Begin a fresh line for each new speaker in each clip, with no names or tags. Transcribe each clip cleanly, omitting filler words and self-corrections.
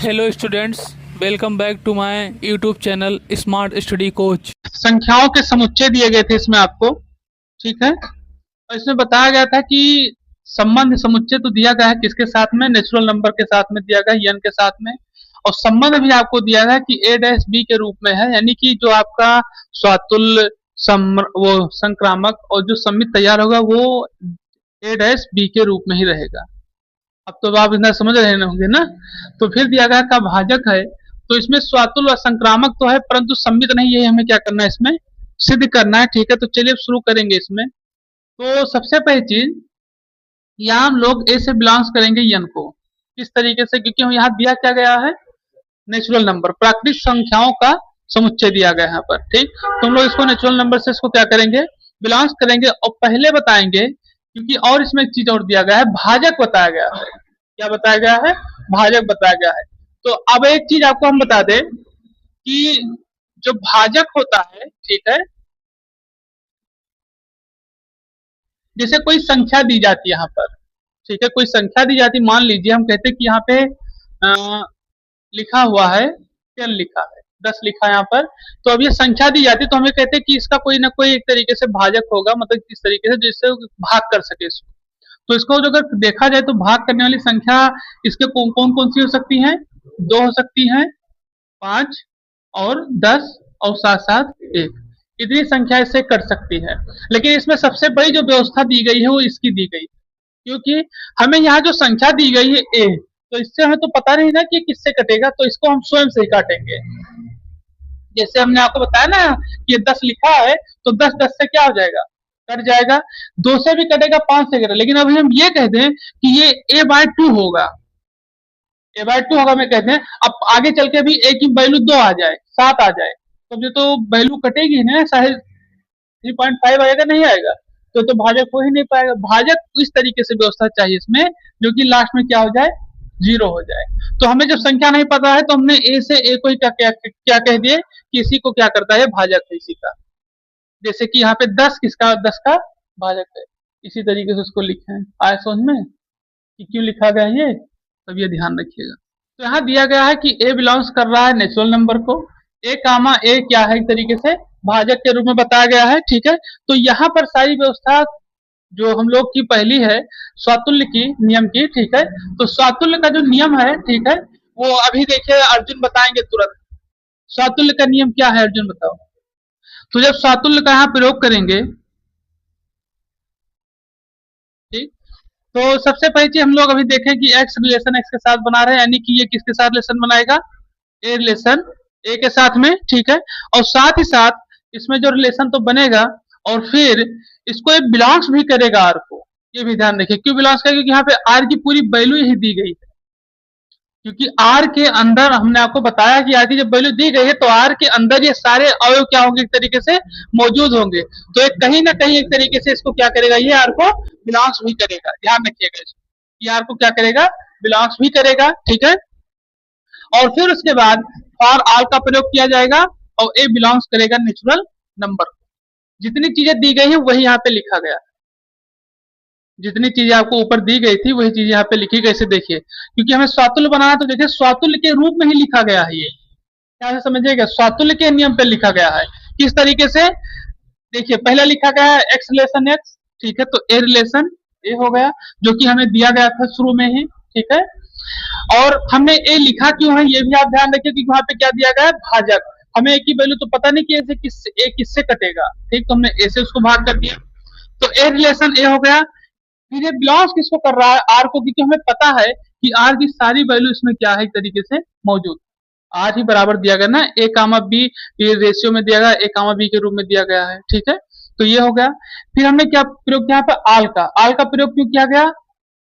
Hello students, welcome back to my YouTube channel Smart Study Coach.
संख्याओं के समुच्चय दिए गए थे इसमें आपको। ठीक है, और इसमें बताया गया था कि संबंध समुच्चय तो दिया गया है किसके साथ में, नेचुरल नंबर के साथ में दिया गया है, n के साथ में। और संबंध भी आपको दिया गया है कि a डैश b के रूप में है, यानी कि जो आपका स्वातुल्य वो संक्रामक और जो सम्मित तैयार होगा वो a डैश b के रूप में ही रहेगा। अब तो आप इतना समझ रहे होंगे ना। तो फिर दिया गया का भाजक है, तो इसमें स्वातुल और संक्रामक तो है परंतु सम्मित नहीं है, हमें क्या करना है इसमें सिद्ध करना है। ठीक है, तो चलिए शुरू करेंगे इसमें। तो सबसे पहली चीज, यहाँ हम लोग ए से बिलोंग्स करेंगे यन को इस तरीके से, क्योंकि यहाँ दिया क्या गया है, नेचुरल नंबर प्राकृतिक संख्याओं का समुच्चय दिया गया है यहाँ पर। ठीक, तो हम लोग इसको नेचुरल नंबर से इसको क्या करेंगे, बिलोंग्स करेंगे। और पहले बताएंगे, क्योंकि और इसमें एक चीज और दिया गया है, भाजक बताया गया है। क्या बताया गया है, भाजक बताया गया है। तो अब एक चीज आपको हम बता दें कि जो भाजक होता है, ठीक है, जैसे कोई संख्या दी जाती है यहाँ पर, ठीक है, कोई संख्या दी जाती, मान लीजिए हम कहते हैं कि यहाँ पे लिखा हुआ है 10 लिखा है, 10 लिखा है यहाँ पर। तो अब ये संख्या दी जाती है तो हमें कहते हैं कि इसका कोई ना कोई एक तरीके से भाजक होगा, मतलब किस तरीके से जिससे भाग कर सके इसको। तो इसको जो अगर देखा जाए तो भाग करने वाली संख्या इसके कौन कौन सी हो सकती है, 2 हो सकती है, 5 और 10 और साथ साथ 1, इतनी संख्या इससे कट सकती है। लेकिन इसमें सबसे बड़ी जो व्यवस्था दी गई है वो इसकी दी गई, क्योंकि हमें यहाँ जो संख्या दी गई है ए, तो इससे हमें तो पता नहीं ना कि किससे कटेगा, तो इसको हम स्वयं से ही काटेंगे। जैसे हमने आपको बताया ना कि ये 10 लिखा है, तो 10 10 से क्या हो जाएगा, कट जाएगा। 2 से भी कटेगा, 5 से कटेगा। लेकिन अभी हम ये कह दें कि ये a/2 होगा, a/2 होगा, मैं कहते हैं अब आगे चल के भी a की वैल्यू 2 आ जाए, 7 आ जाए, तो ये तो वैल्यू कटेगी ना, चाहे 3.5 आएगा नहीं आएगा, तो भाजक हो ही नहीं पाएगा। भाजक इस तरीके से व्यवस्था चाहिए इसमें, जो कि लास्ट में क्या हो जाए, 0 हो जाए। तो हमें जब संख्या नहीं पता है तो हमने ए से ए को ही क्या कह दिए कि इसी को क्या करता है, भाजक है इसी का। जैसे कि यहाँ पे 10 किसका, 10 का भाजक है, इसी तरीके से उसको लिखे हैं। आए समझ में कि क्यों लिखा गया ये, तब ये ध्यान रखिएगा। तो यहाँ दिया गया है कि ए बिलोंग्स कर रहा है नेचुरल नंबर को, ए कामा ए क्या है, एक तरीके से भाजक के रूप में बताया गया है। ठीक है, तो यहाँ पर सारी व्यवस्था जो हम लोग की पहली है स्वातुल्य की नियम की। ठीक है, तो स्वातुल्य का जो नियम है, ठीक है, वो अभी देखिए अर्जुन बताएंगे तुरंत। स्वातुल्य का नियम क्या है, अर्जुन बताओ। तो जब स्वातुल्य का यहाँ प्रयोग करेंगे, ठीक, तो सबसे पहली चीज हम लोग अभी देखें कि x रिलेशन x के साथ बना रहे हैं, यानी कि ये किसके साथ रिलेशन बनाएगा, a रिलेशन a के साथ में। ठीक है, और साथ ही साथ इसमें जो रिलेशन तो बनेगा, और फिर इसको ये बिलोंग्स भी करेगा r को। ये भी ध्यान रखिए, क्यों बिलोंग्स करेगा, क्योंकि यहाँ पे r की पूरी वैल्यू ही दी गई है। क्योंकि r के अंदर हमने आपको बताया कि r की जब वैल्यू दी गई है तो r के अंदर ये सारे अवयव क्या होंगे, एक तरीके से मौजूद होंगे। तो एक कहीं ना कहीं एक तरीके से इसको क्या करेगा, ये r को बिलोंग्स भी करेगा। ध्यान रखिएगा इसको, ये r को क्या करेगा, बिलोंग्स भी करेगा। ठीक है, और फिर उसके बाद फॉर ऑल का प्रयोग किया जाएगा और ए बिलोंग्स करेगा नेचुरल नंबर। जितनी चीजें दी गई है वही यहाँ पे लिखा गया है, जितनी चीजें आपको ऊपर दी गई थी वही चीजें यहाँ पे लिखी गई। से देखिए, क्योंकि हमें स्वातुल्य बनाना, तो देखिए स्वातुल्य के रूप में ही लिखा गया है। ये क्या से समझिएगा, स्वातुल्य के नियम पे लिखा गया है। किस तरीके से, देखिए पहले लिखा गया है x रिलेशन x। ठीक है, तो a रिलेशन a हो गया, जो कि हमें दिया गया था शुरू में ही। ठीक है, और हमने a लिखा क्यों है, ये भी आप ध्यान रखिए, क्योंकि वहां पे क्या दिया गया है, भाजक। हमें a की वैल्यू तो पता नहीं कि a किससे कटेगा। ठीक, तो हमने a से उसको भाग कर दिया, तो a रिलेशन a हो गया। फिर ये बिलोंग्स किसको कर रहा है, आर को, क्योंकि हमें पता है कि आर की सारी वैल्यू इसमें क्या है, एक तरीके से मौजूद। आर ही बराबर दिया गया ना, ए कामा बी, ये रेशियो में दिया गया, ए कामा बी के रूप में दिया गया है। ठीक है, तो ये हो गया। फिर हमने क्या प्रयोग किया, पे आल का प्रयोग क्यों किया गया,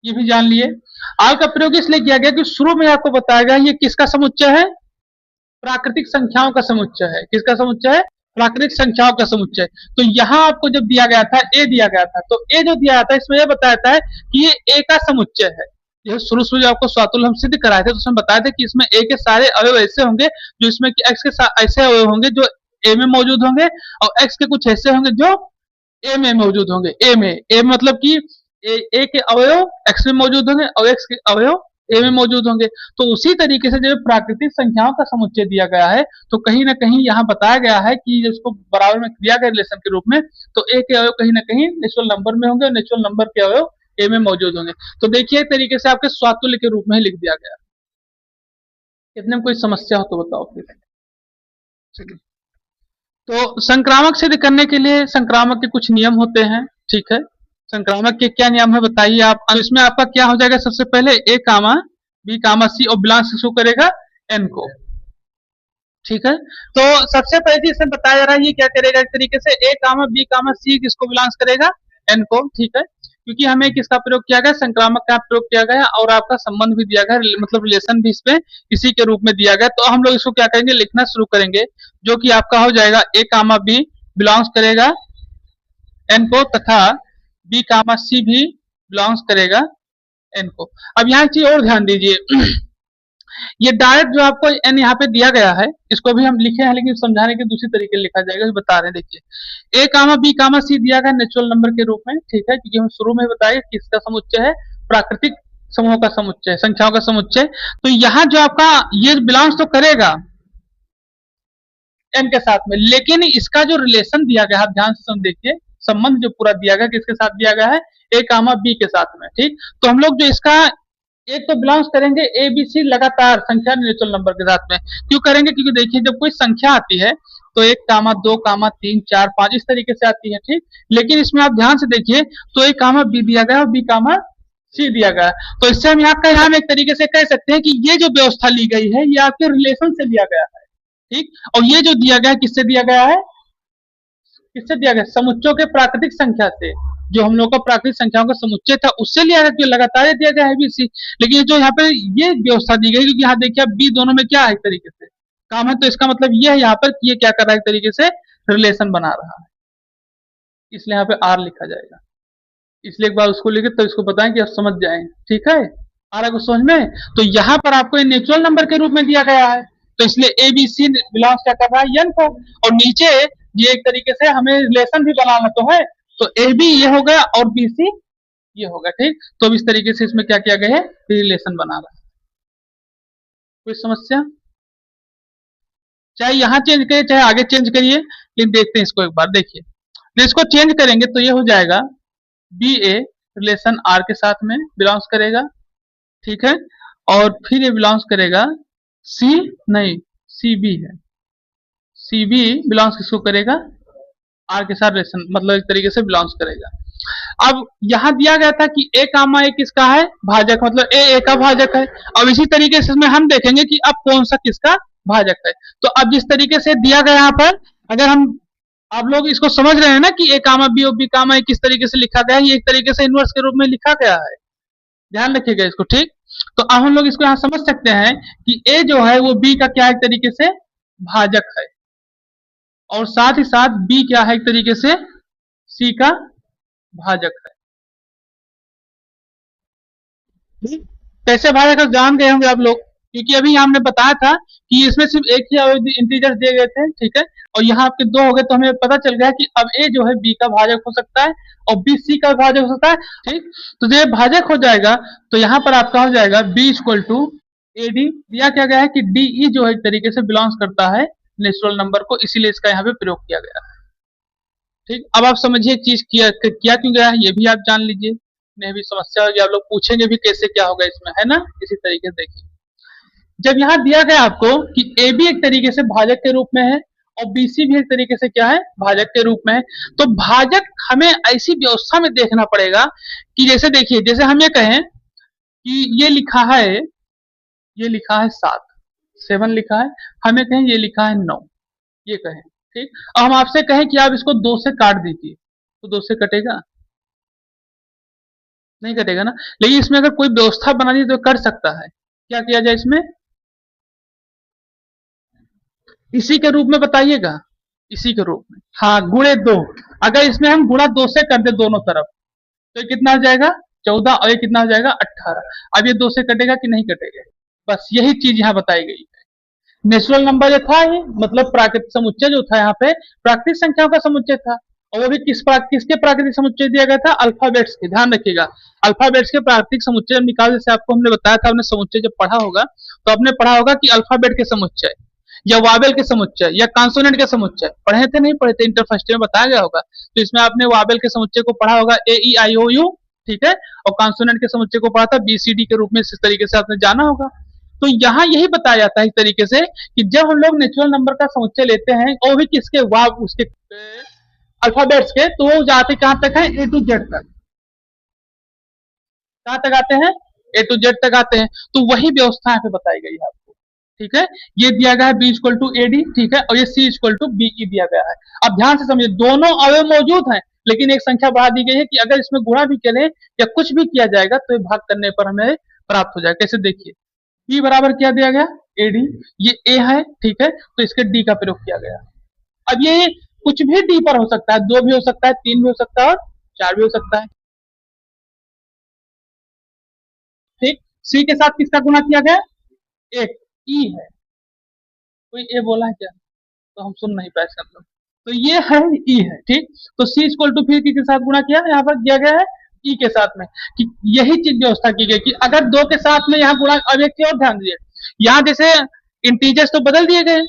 ये भी जान लिए। आल का प्रयोग इसलिए किया गया कि शुरू में आपको बताया गया ये किसका समुच्चय है, प्राकृतिक संख्याओं का समुच्चय है। किसका समुच्चय है, प्राकृतिक संख्याओं का समुच्चय। तो यहाँ आपको जब दिया गया था, ए दिया गया था, तो ए जो दिया था इसमें यह बताया है कि ये ए का समुच्चय है। यह शुरू शुरू जो आपको स्वातुल्य हम सिद्ध कराए थे, तो उसमें बताया था कि इसमें ए के सारे अवयव ऐसे होंगे जो इसमें एक्स के साथ ऐसे अवयव होंगे जो ए में मौजूद होंगे, और एक्स के कुछ ऐसे होंगे जो ए में मौजूद होंगे। ए में मतलब कि ए के अवयव एक्स में मौजूद होंगे और एक्स के अवयव ए में मौजूद होंगे। तो उसी तरीके से जब प्राकृतिक संख्याओं का समुच्चय दिया गया है तो कहीं ना कहीं यहाँ बताया गया है कि इसको बराबर में दिया गया रिलेशन के रूप में, तो ए के अवयव कहीं ना कहीं नेचुरल नंबर में होंगे और नेचुरल नंबर के अवयव ए में मौजूद होंगे। तो देखिए एक तरीके से आपके स्वातुल्य के रूप में ही लिख दिया गया। इतने में कोई समस्या हो तो बताओ फिर। चलिए, तो संक्रामक सिद्ध करने के लिए संक्रामक के कुछ नियम होते हैं, ठीक है। संक्रामक के क्या नियम है बताइए आप। अब इसमें आपका क्या हो जाएगा, सबसे पहले ए कामा बी कामा सी और बिलोंग्स किसको करेगा, एन को, ठीक है। तो सबसे पहले चीज इसमें बताया जा रहा है ये क्या करेगा, एक तरीके से ए कामा बी कामा सी किसको बिलोंग्स करेगा, एन को, ठीक है। क्योंकि हमें किसका प्रयोग किया गया, संक्रामक का प्रयोग किया गया और आपका संबंध भी दिया गया, मतलब रिलेशन भी इसमें इसी के रूप में दिया गया। तो हम लोग इसको क्या करेंगे, लिखना शुरू करेंगे, जो कि आपका हो जाएगा ए कामा बी बिलोंग्स करेगा एन को तथा बी कामा सी भी बिलोंग्स करेगा एन को। अब यहाँ चीज और ध्यान दीजिए, ये डायरेक्ट जो आपको एन यहाँ पे दिया गया है इसको भी हम लिखे हैं, लेकिन समझाने के दूसरी तरीके लिखा जाएगा, बता रहे हैं। देखिए ए कामा बी कामा सी दिया गया नेचुरल नंबर के रूप में, ठीक है, क्योंकि हम शुरू में बताया किसका समुच्चय है, प्राकृतिक समूह का समुच्चय, संख्याओं का समुच्चय। तो यहाँ जो आपका ये बिलोंग्स तो करेगा एन के साथ में, लेकिन इसका जो रिलेशन दिया गया है, ध्यान से देखिए, संबंध जो पूरा दिया गया किसके साथ दिया गया है, ए कामा बी के साथ में, ठीक। तो हम लोग जो इसका एक तो बिलोंग्स करेंगे ए बी सी लगातार संख्या नेचुरल नंबर के साथ में, क्यों करेंगे, क्योंकि देखिए जब कोई संख्या आती है तो 1 कामा 2 कामा 3 4 5 इस तरीके से आती है, ठीक। लेकिन इसमें आप ध्यान से देखिए तो ए कामा बी दिया गया और बी कामा सी दिया गया, तो इससे हम यहाँ एक तरीके से कह सकते हैं कि ये जो व्यवस्था ली गई है ये आपके रिलेशन से लिया गया है, ठीक। और ये जो दिया गया है किससे दिया गया है, किससे दिया गया, समुच्चयों के प्राकृतिक संख्या से, जो हम लोग का प्राकृतिक संख्याओं का समुच्चय था उससे लिया गया, क्यों लगातार दिया गया है बी सी। लेकिन जो यहाँ पे ये व्यवस्था दी गई, क्योंकि यहाँ देखिए अब बी दोनों में क्या है, एक तरीके से काम है, तो इसका मतलब ये है यहाँ पर कि ये क्या कर रहा है, एक तरीके से रिलेशन बना रहा है, इसलिए यहाँ पे आर लिखा जाएगा। इसलिए एक बार उसको लिखे तो इसको बताएं कि आप समझ जाएं, ठीक है, आ रहा है कुछ समझ में। तो यहाँ पर आपको नेचुरल नंबर के रूप में दिया गया है, तो इसलिए ए बी सी बिलोंग्स क्या कर रहा है, एन को, और नीचे ये एक तरीके से हमें रिलेशन भी बनाना तो है, तो ए बी ये हो गया और बी सी ये होगा, ठीक। तो अब इस तरीके से इसमें क्या किया गया है, रिलेशन बना रहा है। कोई समस्या, चाहे यहाँ चेंज करिए चाहे आगे चेंज करिए, लेकिन देखते हैं इसको एक बार। देखिए इसको चेंज करेंगे तो ये हो जाएगा बी ए रिलेशन आर के साथ में बिलोंग्स करेगा, ठीक है, और फिर ये बिलोंग्स करेगा सी, नहीं सी बी है, सी बी बिलोंग्स किसको करेगा, आर के साथ रिलेशन, मतलब एक तरीके से बिलोंग्स करेगा। अब यहां दिया गया था कि ए कामा ए किसका है, भाजक, मतलब ए का भाजक है। अब इसी तरीके से इसमें हम देखेंगे कि अब कौन सा किसका भाजक है। तो अब जिस तरीके से दिया गया यहाँ पर, अगर हम, आप लोग इसको समझ रहे हैं ना कि ए कामा बी और बी कामा ए किस तरीके से लिखा गया है, ये एक तरीके से इनवर्स के रूप में लिखा गया है, ध्यान रखिएगा इसको, ठीक। तो अब हम लोग इसको यहाँ समझ सकते हैं कि ए जो है वो बी का क्या एक तरीके से भाजक है, और साथ ही साथ बी क्या है, एक तरीके से सी का भाजक है। कैसे भाजक है जान गए होंगे आप लोग, क्योंकि अभी हमने बताया था कि इसमें सिर्फ एक ही इंटीजर्स दिए गए थे, ठीक है, और यहाँ आपके दो हो गए, तो हमें पता चल गया कि अब ए जो है बी का भाजक हो सकता है और बी सी का भाजक हो सकता है, ठीक। तो जब भाजक हो जाएगा तो यहाँ पर आपका हो जाएगा B equal to A D, दिया क्या गया है कि डी ई जो है एक तरीके से बिलोंग्स करता है नेचुरल नंबर को, इसीलिए इसका यहाँ पे प्रयोग किया गया है, ठीक। अब आप समझिए चीज किया क्यों गया है, ये भी आप जान लीजिए, नहीं भी समस्या होगी, आप लोग पूछेंगे भी कैसे क्या होगा इसमें, है ना। इसी तरीके से देखिए, जब यहाँ दिया गया आपको कि ए बी एक तरीके से भाजक के रूप में है और बी सी भी एक तरीके से क्या है, भाजक के रूप में है, तो भाजक हमें ऐसी व्यवस्था में देखना पड़ेगा कि जैसे देखिए, जैसे हम ये कहें कि ये लिखा है, ये लिखा है 7 लिखा है, हमें कहें ये लिखा है 9, ये कहें, ठीक। और हम आपसे कहें कि आप इसको 2 से काट दीजिए, तो 2 से कटेगा, नहीं कटेगा ना। लेकिन इसमें अगर कोई व्यवस्था बना दी तो कर सकता है, क्या किया जाए इसमें, इसी के रूप में बताइएगा, इसी के रूप में, हाँ गुणे 2, अगर इसमें हम गुणा 2 से कर दे दोनों तरफ तो ये कितना आ जाएगा 14, और ये कितना हो जाएगा 18। अब ये 2 से कटेगा कि नहीं कटेगा, बस यही चीज यहाँ बताई गई है। नेचुरल नंबर जो था ये, मतलब प्राकृतिक समुच्चय जो था यहाँ पे प्राकृतिक संख्याओं का समुच्चय था, और वो भी किसके प्राकृतिक समुच्चय दिया गया था? अल्फाबेट्स के। ध्यान रखिएगा, अल्फाबेट्स के प्राकृतिक समुच्चय जब निकाल, जैसे आपको हमने बताया था, हमने समुच्चय जब पढ़ा होगा तो आपने पढ़ा होगा कि अल्फाबेट के समुच्चय या वावेल के समुच्चय या कॉन्सोनेंट के समुच्चय पढ़े थे, नहीं पढ़े थे? इंटर फर्स्ट में बताया गया होगा। तो इसमें आपने वावेल के समुच्चय को पढ़ा होगा, ए ई आई ओ यू, ठीक है, और कॉन्सोनेंट के समुच्चय को पढ़ा था बी सी डी के रूप में, इस तरीके से आपने जाना होगा। तो यहाँ यही बताया जाता है इस तरीके से कि जब हम लोग नेचुरल नंबर का समुच्चय लेते हैं, वो भी किसके? उसके अल्फाबेट्स के, तो वो जाते कहां तक है? ए टू जेड तक। कहां तक आते हैं? ए टू जेड तक आते हैं। तो वही व्यवस्था यहाँ पे बताई गई है आपको, ठीक है। ये दिया गया है B equal to A D, ठीक है, और ये C equal to B E दिया गया है। अब ध्यान से समझिए, दोनों अवयव मौजूद हैं, लेकिन एक संख्या बढ़ा दी गई है कि अगर इसमें गुणा भी करें या कुछ भी किया जाएगा तो ये भाग करने पर हमें प्राप्त हो जाएगा। कैसे? देखिए, ई बराबर क्या दिया गया? A D. ये ए है, ठीक है, तो इसके डी का प्रयोग किया गया। अब ये कुछ भी डी पर हो सकता है, 2 भी हो सकता है, 3 भी हो सकता है और 4 भी हो सकता है, ठीक। सी के साथ किसका गुणा किया गया? एक ई है। कोई ए बोला है क्या? तो हम सुन नहीं पाए इसका मतलब। तो ये है ई है, ठीक। तो सी इक्वल टू फिर किसके साथ गुणा किया? यहाँ पर किया गया है ई के साथ में, कि यही चीज व्यवस्था की गई कि अगर 2 के साथ में यहाँ गुणा। अब एक चीज और ध्यान दीजिए, यहाँ जैसे इंटीजर्स तो बदल दिए गए,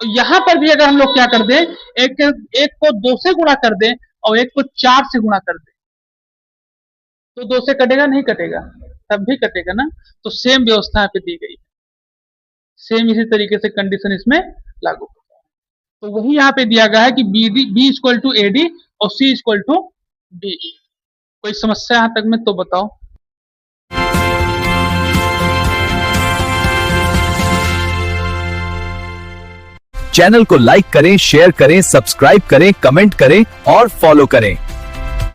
तो यहाँ पर भी अगर हम लोग क्या कर दें, एक को 2 से गुणा कर दें और एक को 4 से गुणा कर दें, तो 2 से कटेगा? नहीं कटेगा, तब भी कटेगा ना। तो सेम व्यवस्था यहाँ पे दी गई, सेम इसी तरीके से कंडीशन इसमें लागू होता है। तो वही यहाँ पे दिया गया है कि B equal to A D और सी इक्वल टू डी। कोई समस्या यहाँ तक में तो बताओ।
चैनल को लाइक करें, शेयर करें, सब्सक्राइब करें, कमेंट करें और फॉलो करें।